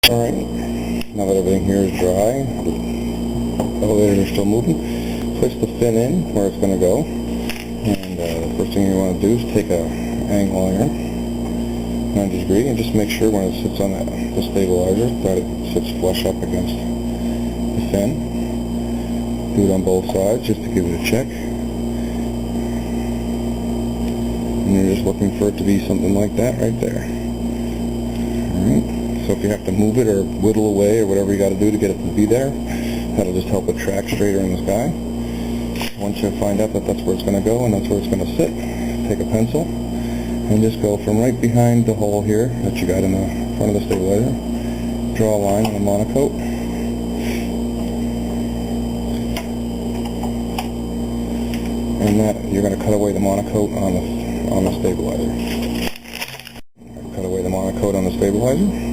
Alright, now that everything here is dry, the elevators are still moving, place the fin in where it's going to go, and the first thing you want to do is take an angle iron, 90 degree, and just make sure when it sits on the stabilizer that it sits flush up against the fin. Do it on both sides just to give it a check. And you're just looking for it to be something like that right there. Alright. So if you have to move it or whittle away or whatever you got to do to get it to be there, that'll just help it track straighter in the sky. Once you find out that that's where it's going to go and that's where it's going to sit, take a pencil and just go from right behind the hole here that you got in the front of the stabilizer, draw a line on a monocoat, and that you're going to cut away the monocoat on the stabilizer. Cut away the monocoat on the stabilizer.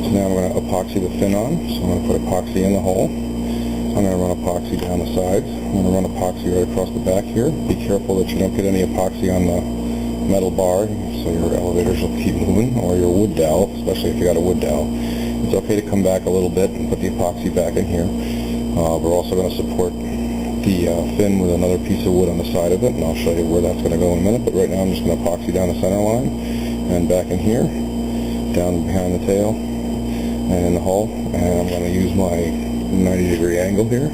So now I'm going to epoxy the fin on. So I'm going to put epoxy in the hole. I'm going to run epoxy down the sides. I'm going to run epoxy right across the back here. Be careful that you don't get any epoxy on the metal bar, so your elevators will keep moving, or your wood dowel, especially if you got a wood dowel. It's okay to come back a little bit and put the epoxy back in here. We're also going to support the fin with another piece of wood on the side of it, and I'll show you where that's going to go in a minute. But right now I'm just going to epoxy down the center line and back in here, down behind the tail and in the hull, and I'm going to use my 90 degree angle here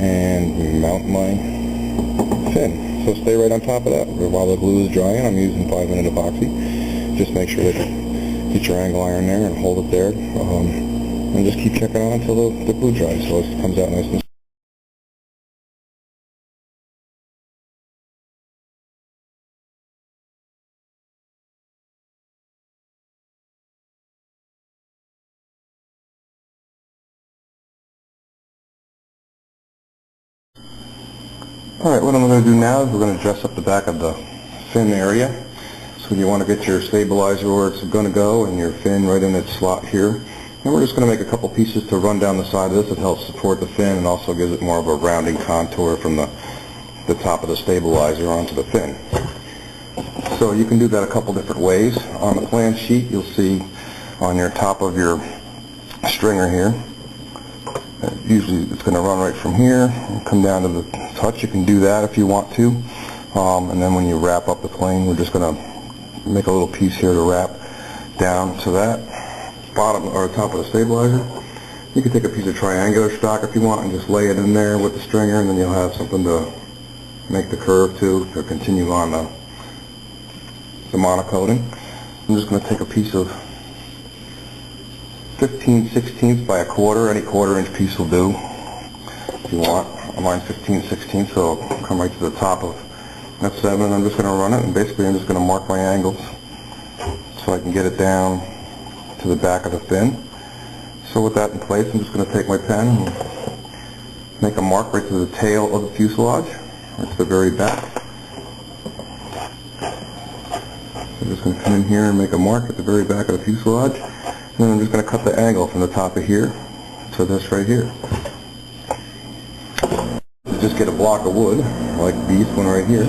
and mount my fin. So stay right on top of that. While the glue is drying, I'm using 5-minute epoxy. Just make sure that you get your angle iron there and hold it there, and just keep checking on until the glue dries so it comes out nice and Alright, what I'm going to do now is we're going to dress up the back of the fin area. So you want to get your stabilizer where it's going to go and your fin right in its slot here. And we're just going to make a couple pieces to run down the side of this. It helps support the fin and also gives it more of a rounding contour from the top of the stabilizer onto the fin. So you can do that a couple different ways. On the plan sheet you'll see on your top of your stringer here, usually it's going to run right from here and come down to the touch. You can do that if you want to, and then when you wrap up the plane, we're just going to make a little piece here to wrap down to that bottom or top of the stabilizer. You can take a piece of triangular stock if you want and just lay it in there with the stringer, and then you'll have something to make the curve to continue on the monocoating. I'm just going to take a piece of 15/16 by a quarter. Any quarter-inch piece will do if you want. Mine's 15/16, so it'll come right to the top of that 7, and I'm just going to run it, and basically I'm just going to mark my angles so I can get it down to the back of the fin. So with that in place, I'm just going to take my pen and make a mark right to the tail of the fuselage, right to the very back. I'm just going to come in here and make a mark at the very back of the fuselage. And then I'm just going to cut the angle from the top of here to this right here. Just get a block of wood, like this one right here.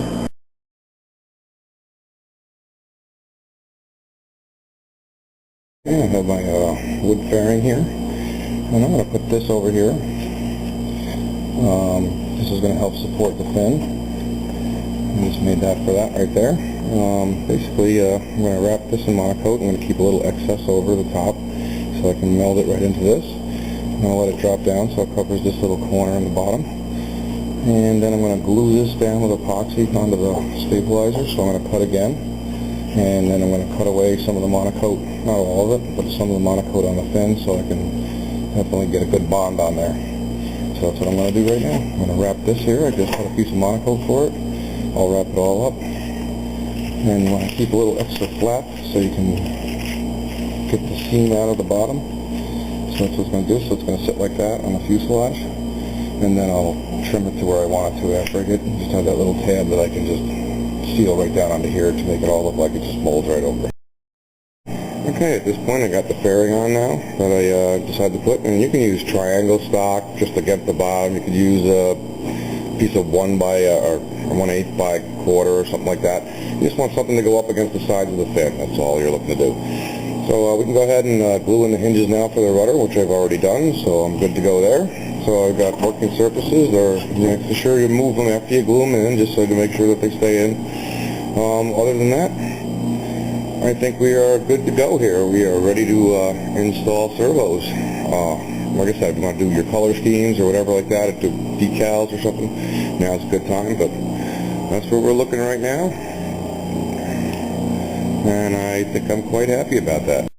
And I have my wood fairing here. And I'm going to put this over here. This is going to help support the fin. I just made that for that right there. Basically, I'm going to wrap this in monocoat. I'm going to keep a little excess over the top so I can meld it right into this. And I'll let it drop down so it covers this little corner in the bottom. And then I'm going to glue this down with epoxy onto the stabilizer. So I'm going to cut again. And then I'm going to cut away some of the monocoat, not all of it, but some of the monocoat on the fin so I can definitely get a good bond on there. So that's what I'm going to do right now. I'm going to wrap this here. I just cut a piece of monocoat for it. I'll wrap it all up. And want to keep a little extra flap so you can get the seam out of the bottom. So that's what it's going to do. So it's going to sit like that on the fuselage. And then I'll trim it to where I want it to after I just have that little tab that I can just seal right down onto here to make it all look like it just molds right over. Okay, at this point I got the fairing on now that I decided to put, and you can use triangle stock just to get the bottom. You could use a piece of 1 by or 1/8 by quarter or something like that. You just want something to go up against the sides of the fin. That's all you're looking to do. So we can go ahead and glue in the hinges now for the rudder, which I've already done, so I'm good to go there. So I've got working surfaces. Make sure you move them after you glue them in, just so to make sure that they stay in. Other than that, I think we are good to go here. We are ready to install servos. Like I said, if you want to do your color schemes or whatever like that, do decals or something, now's a good time, but that's where we're looking right now. And I think I'm quite happy about that.